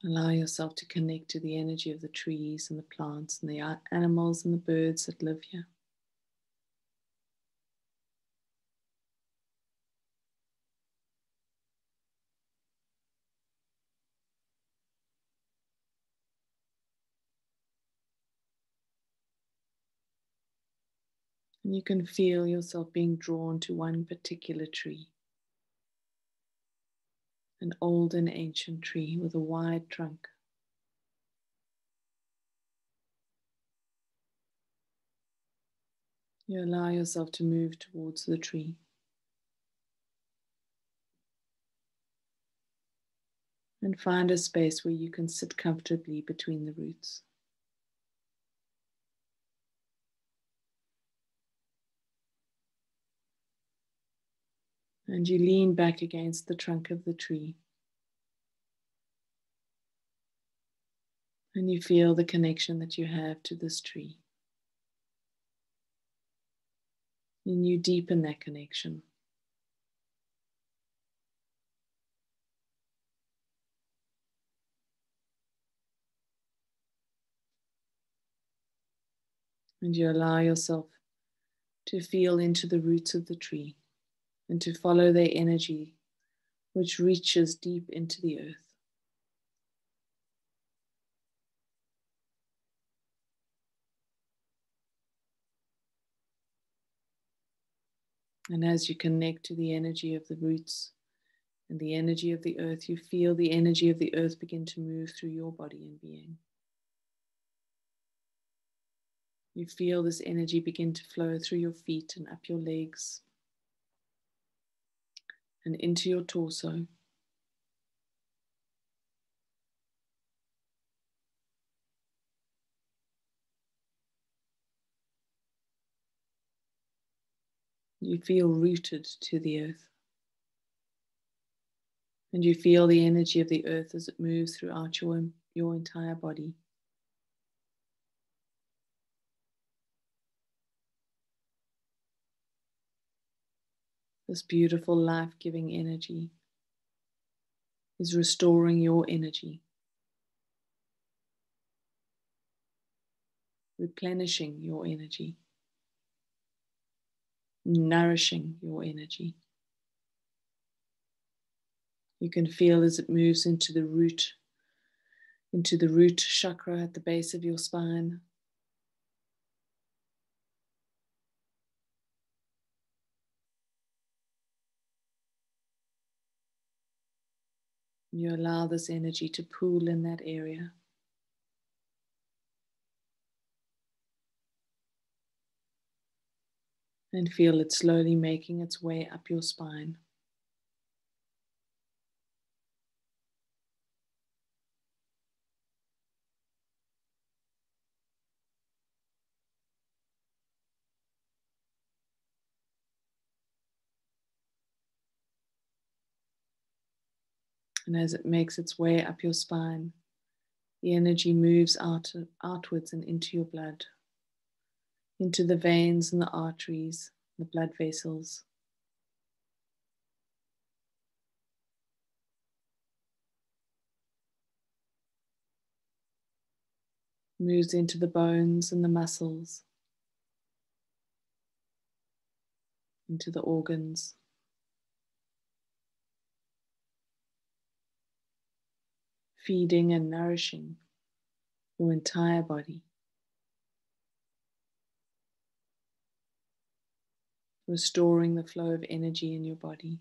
Allow yourself to connect to the energy of the trees and the plants and the animals and the birds that live here. And you can feel yourself being drawn to one particular tree. An old and ancient tree with a wide trunk. You allow yourself to move towards the tree. And find a space where you can sit comfortably between the roots. And you lean back against the trunk of the tree. And you feel the connection that you have to this tree. And you deepen that connection. And you allow yourself to feel into the roots of the tree and to follow their energy, which reaches deep into the earth. And as you connect to the energy of the roots and the energy of the earth, you feel the energy of the earth begin to move through your body and being. You feel this energy begin to flow through your feet and up your legs and into your torso. You feel rooted to the earth. And you feel the energy of the earth as it moves throughout your entire body. This beautiful life-giving energy is restoring your energy, replenishing your energy, nourishing your energy. You can feel as it moves into the root chakra at the base of your spine. You allow this energy to pool in that area. And feel it slowly making its way up your spine. And as it makes its way up your spine, the energy moves outwards and into your blood, into the veins and the arteries, the blood vessels. Moves into the bones and the muscles, into the organs. Feeding and nourishing your entire body. Restoring the flow of energy in your body.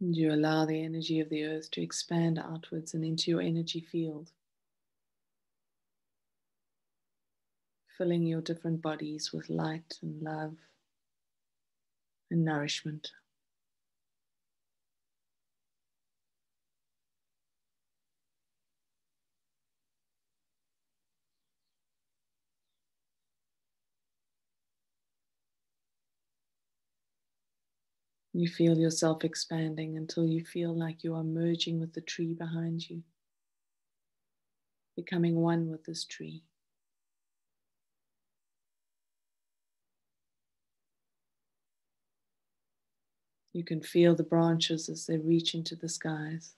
And you allow the energy of the earth to expand outwards and into your energy field, filling your different bodies with light and love and nourishment. You feel yourself expanding until you feel like you are merging with the tree behind you, becoming one with this tree. You can feel the branches as they reach into the skies,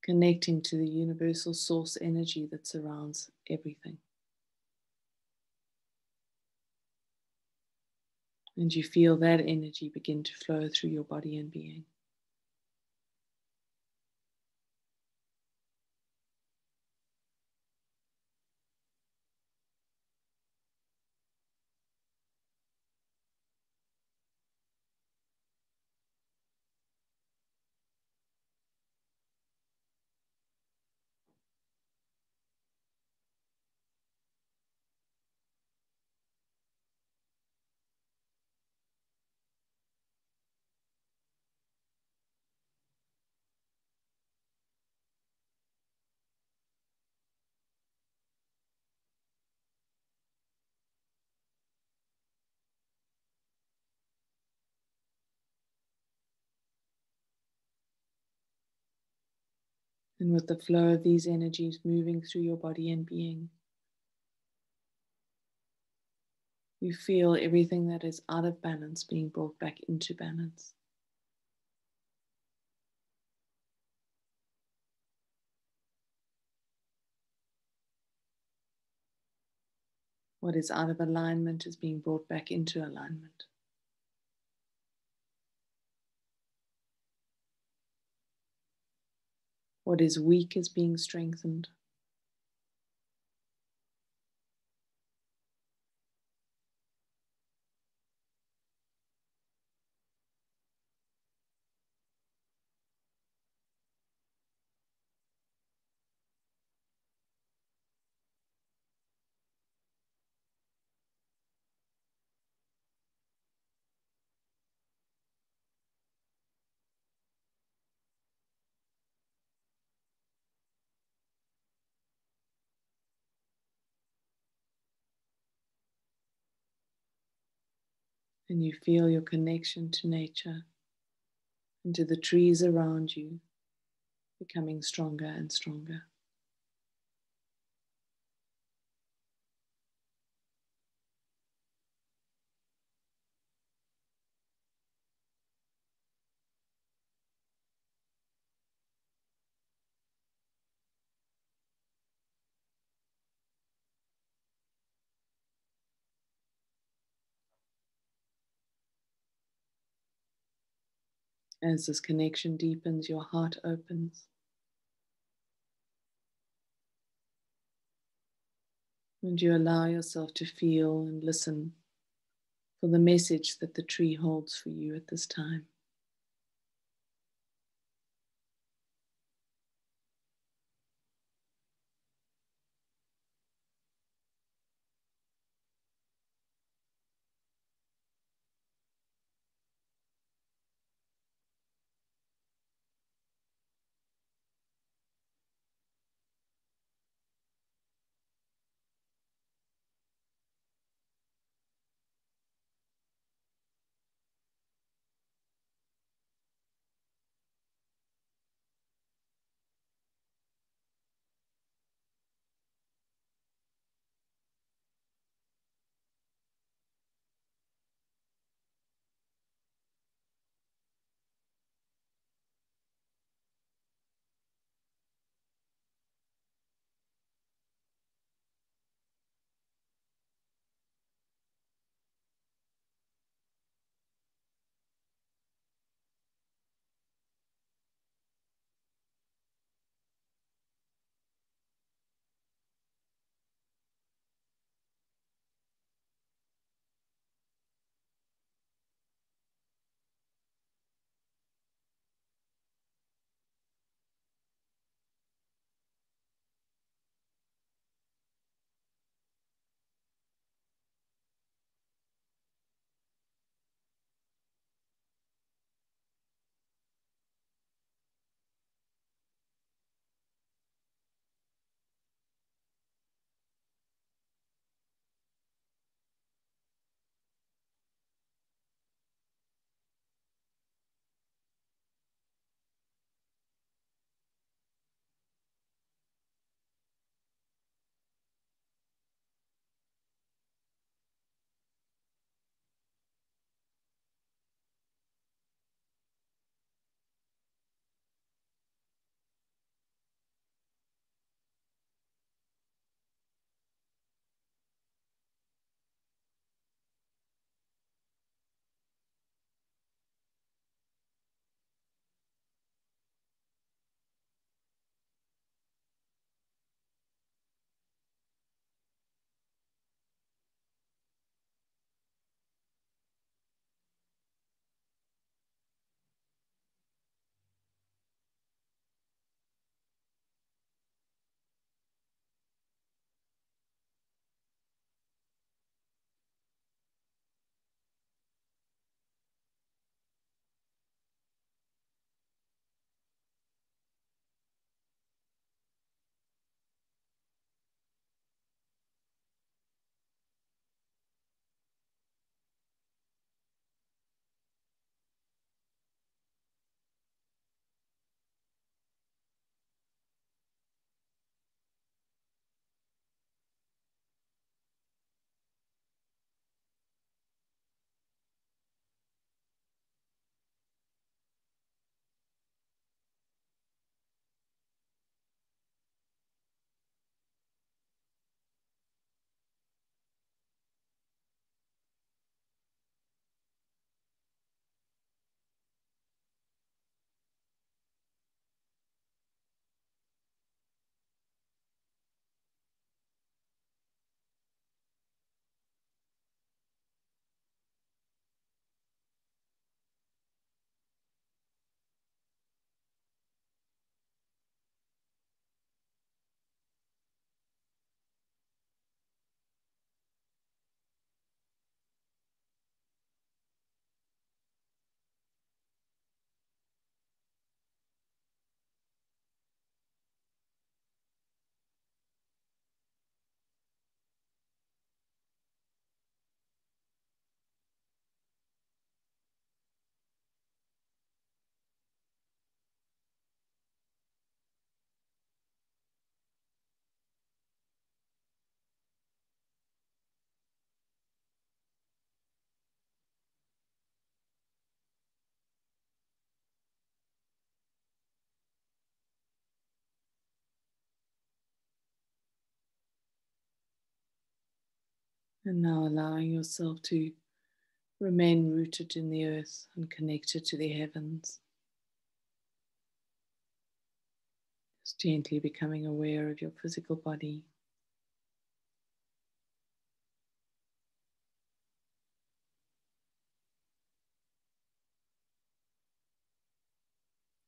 connecting to the universal source energy that surrounds everything. And you feel that energy begin to flow through your body and being. And with the flow of these energies moving through your body and being, you feel everything that is out of balance being brought back into balance. What is out of alignment is being brought back into alignment. What is weak is being strengthened. And you feel your connection to nature and to the trees around you becoming stronger and stronger. As this connection deepens, your heart opens. And you allow yourself to feel and listen for the message that the tree holds for you at this time. And now allowing yourself to remain rooted in the earth and connected to the heavens. Just gently becoming aware of your physical body.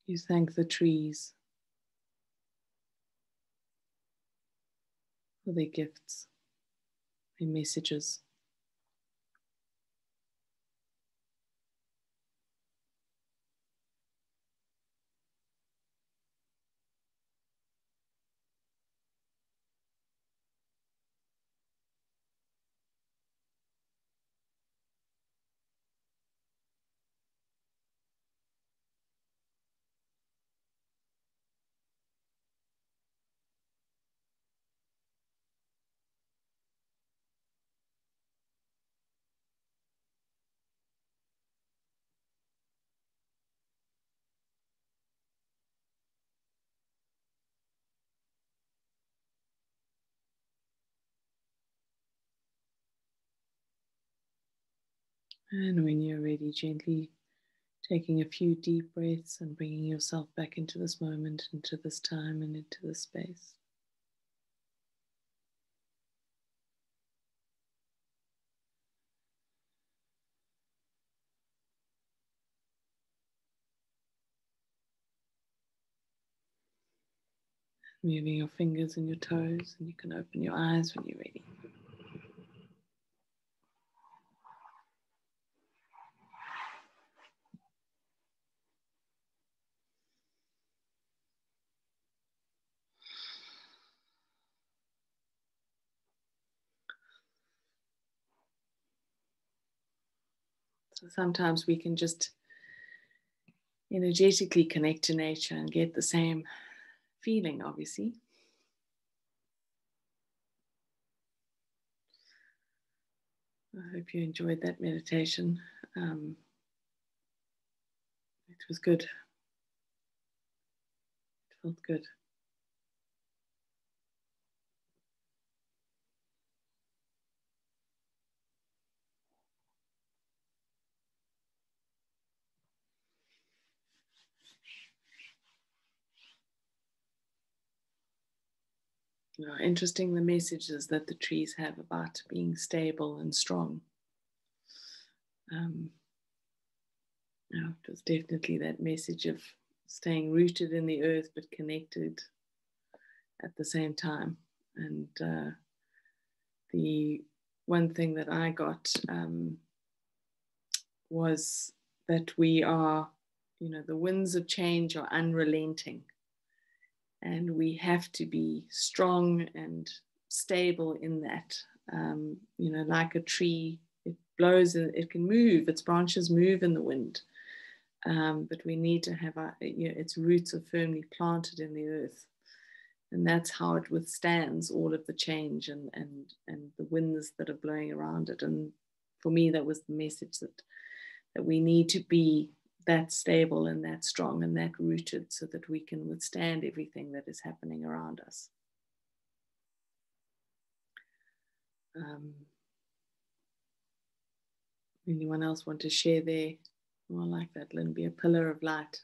You thank the trees for their gifts, their messages. And when you're ready, gently taking a few deep breaths and bringing yourself back into this moment, into this time, and into this space. Moving your fingers and your toes, and you can open your eyes when you're ready. So sometimes we can just energetically connect to nature and get the same feeling, obviously. I hope you enjoyed that meditation. It was good. It felt good. Interesting, the messages that the trees have about being stable and strong. It was definitely that message of staying rooted in the earth but connected at the same time. And the one thing that I got was that we are, the winds of change are unrelenting. And we have to be strong and stable in that. Like a tree, it blows, it can move, its branches move in the wind. But we need to have its roots are firmly planted in the earth. And that's how it withstands all of the change and the winds that are blowing around it. And for me, that was the message that we need to be that stable and that strong and that rooted so that we can withstand everything that is happening around us. Anyone else want to share there? More like that, Lynn, be a pillar of light.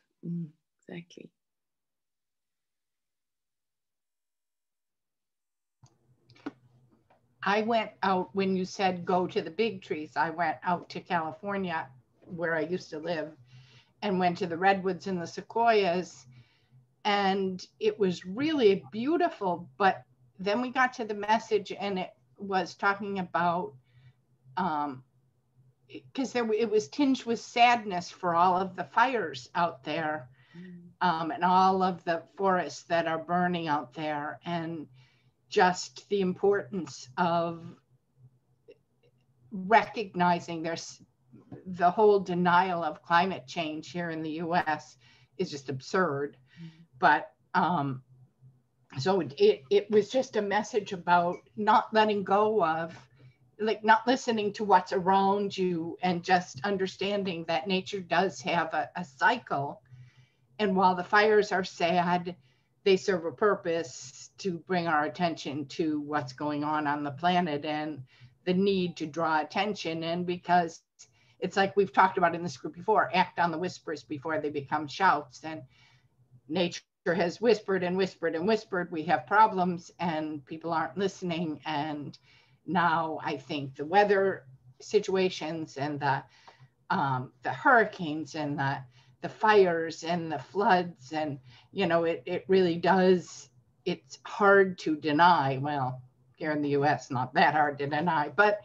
Exactly. I went out when you said go to the big trees. I went out to California where I used to live and went to the redwoods and the sequoias. And it was really beautiful. But then we got to the message and it was talking about, because it was tinged with sadness for all of the fires out there and all of the forests that are burning out there. And just the importance of recognizing the whole denial of climate change here in the US is just absurd. But so it was just a message about not letting go of, like not listening to what's around you and just understanding that nature does have a cycle. And while the fires are sad, they serve a purpose to bring our attention to what's going on the planet. And the need to draw attention, and because it's like we've talked about in this group before, act on the whispers before they become shouts. And nature has whispered and whispered and whispered, we have problems, and people aren't listening. And now I think the weather situations and the hurricanes and the fires and the floods, and it really does, it's hard to deny. Well, here in the US, not that hard to deny, but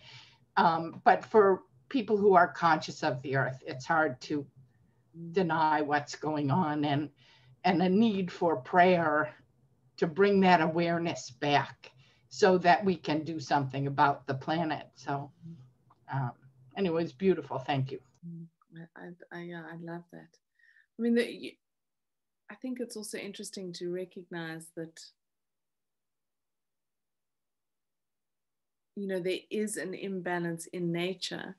for people who are conscious of the earth, it's hard to deny what's going on, and a need for prayer to bring that awareness back so that we can do something about the planet. So anyway, it's beautiful. Thank you. I love that. I mean, I think it's also interesting to recognize that, there is an imbalance in nature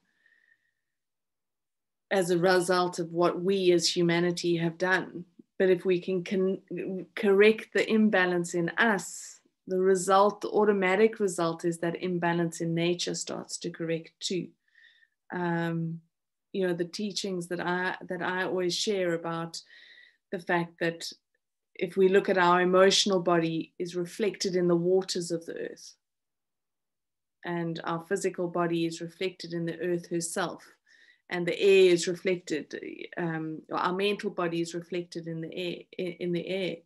as a result of what we as humanity have done. But if we can correct the imbalance in us, the automatic result is that imbalance in nature starts to correct too. The teachings that I always share about the fact that if we look at our emotional body is reflected in the waters of the earth, and our physical body is reflected in the earth herself, and the air is reflected, our mental body is reflected in the air.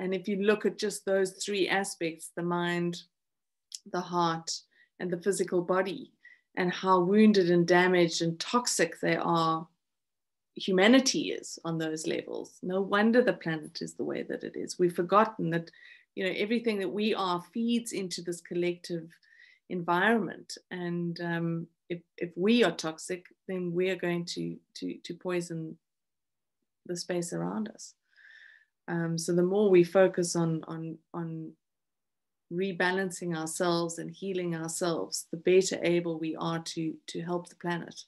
And if you look at just those three aspects, the mind, the heart, and the physical body, and how wounded and damaged and toxic humanity is on those levels, no wonder the planet is the way that it is. We've forgotten that, everything that we are feeds into this collective environment. And if we are toxic, then we are going to poison the space around us. So the more we focus on rebalancing ourselves and healing ourselves, the better able we are to help the planet.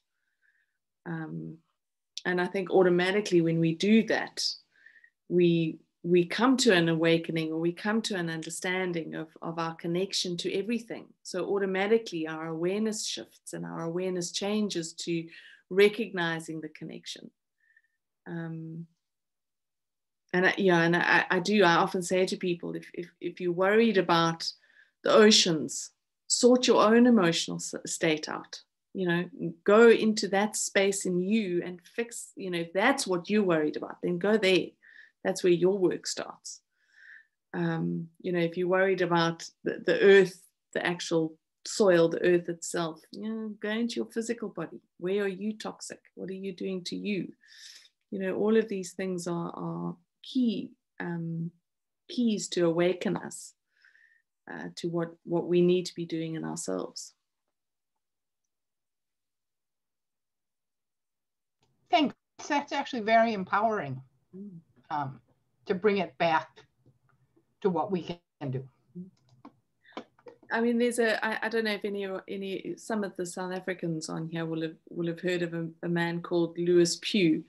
And I think automatically when we do that, we come to an awakening, or we come to an understanding of our connection to everything. So automatically our awareness shifts and our awareness changes to recognizing the connection. I often say to people, if you're worried about the oceans, sort your own emotional state out. Go into that space in you and fix, if that's what you're worried about, then go there. That's where your work starts. If you're worried about the earth, the actual soil, the earth itself, go into your physical body. Where are you toxic? What are you doing to you? All of these things are keys to awaken us to what we need to be doing in ourselves. Thanks. That's actually very empowering. To bring it back to what we can do. I mean, I don't know if some of the South Africans on here will have heard of a man called Lewis Pugh,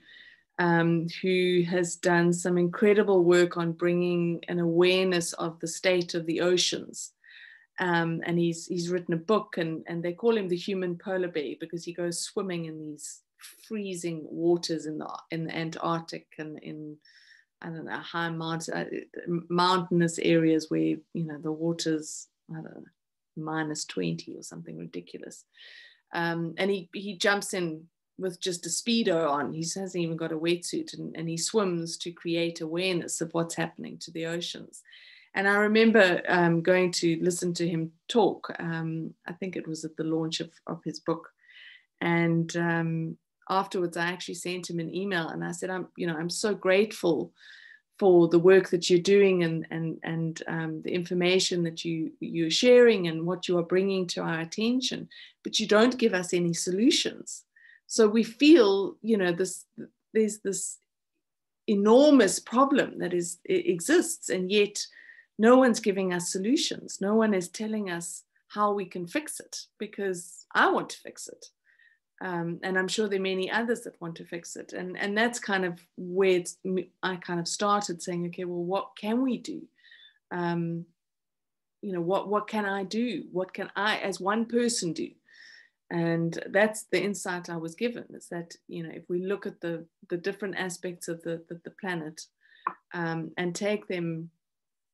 who has done some incredible work on bringing an awareness of the state of the oceans. And he's written a book, and they call him the human polar bear because he goes swimming in these freezing waters in the Antarctic and in, I don't know, high mountainous areas where, the water's, I don't know, -20 or something ridiculous. And he jumps in with just a Speedo on. He hasn't even got a wetsuit, and he swims to create awareness of what's happening to the oceans. And I remember going to listen to him talk. I think it was at the launch of his book. And afterwards, I actually sent him an email, and I said, I'm so grateful for the work that you're doing and the information that you're sharing and what you are bringing to our attention, but you don't give us any solutions. So we feel, there's this enormous problem that exists, and yet no one's giving us solutions. No one is telling us how we can fix it, because I want to fix it. And I'm sure there are many others that want to fix it. And that's kind of where I kind of started saying, okay, well, what can we do? you know, what can I do? What can I as one person do? And that's the insight I was given, is that, you know, if we look at the different aspects of the planet, and take them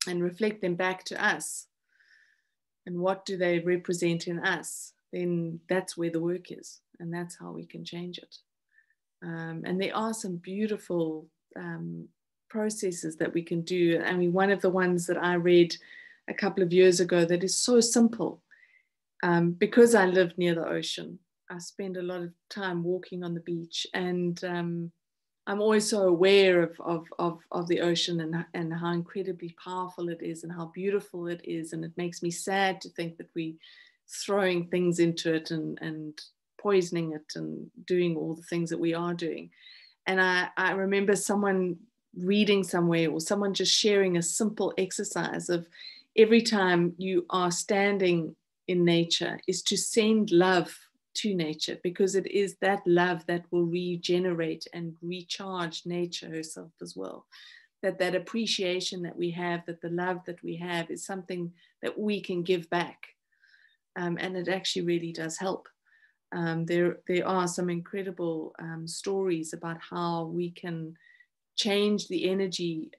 and reflect them back to us, and what do they represent in us, then that's where the work is, and that's how we can change it. And there are some beautiful processes that we can do. I mean, one of the ones that I read a couple of years ago that is so simple, because I live near the ocean, I spend a lot of time walking on the beach, and I'm always so aware of the ocean, and how incredibly powerful it is and how beautiful it is. And it makes me sad to think that we throwing things into it and poisoning it and doing all the things that we are doing. And I remember someone reading somewhere, or someone just sharing a simple exercise of every time you are standing in nature is to send love to nature, because it is that love that will regenerate and recharge nature herself as well. That appreciation that we have, that the love that we have is something that we can give back. And it actually really does help. There are some incredible stories about how we can change the energy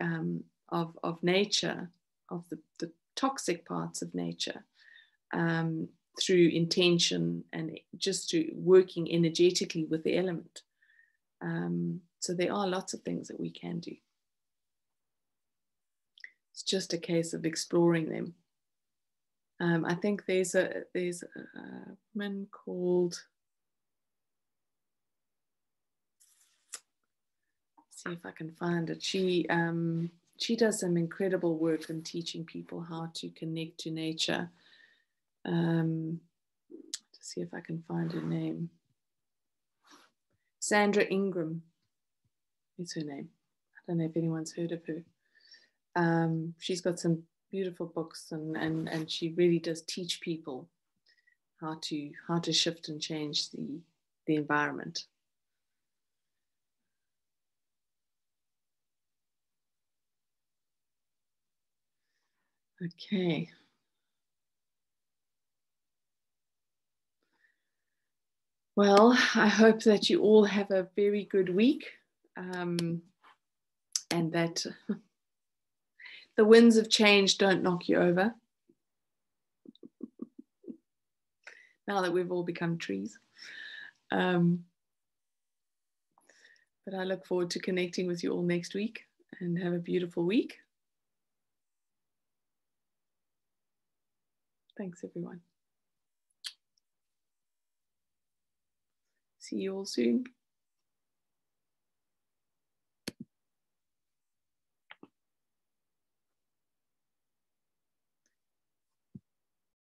of nature, of the toxic parts of nature, through intention and just through working energetically with the element. So there are lots of things that we can do. It's just a case of exploring them. I think there's a woman called, see if I can find it. She does some incredible work in teaching people how to connect to nature. To see if I can find her name. Sandra Ingram is her name. I don't know if anyone's heard of her. She's got some beautiful books, and she really does teach people how to shift and change the environment. Okay. Well, I hope that you all have a very good week, and that the winds of change don't knock you over now that we've all become trees. But I look forward to connecting with you all next week, and have a beautiful week. Thanks, everyone. See you all soon.